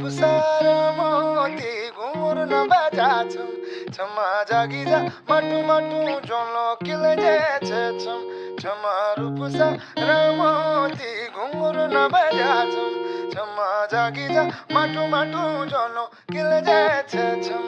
रूपसार मोती घुंघरू न बाजा छम छमा जागी जा माटू माटू जोलो किल जे छे छम छमा रूपसार मोती घुंघरू न बाजा छम छमा जागी जा माटू माटू जोलो किल जे छे छम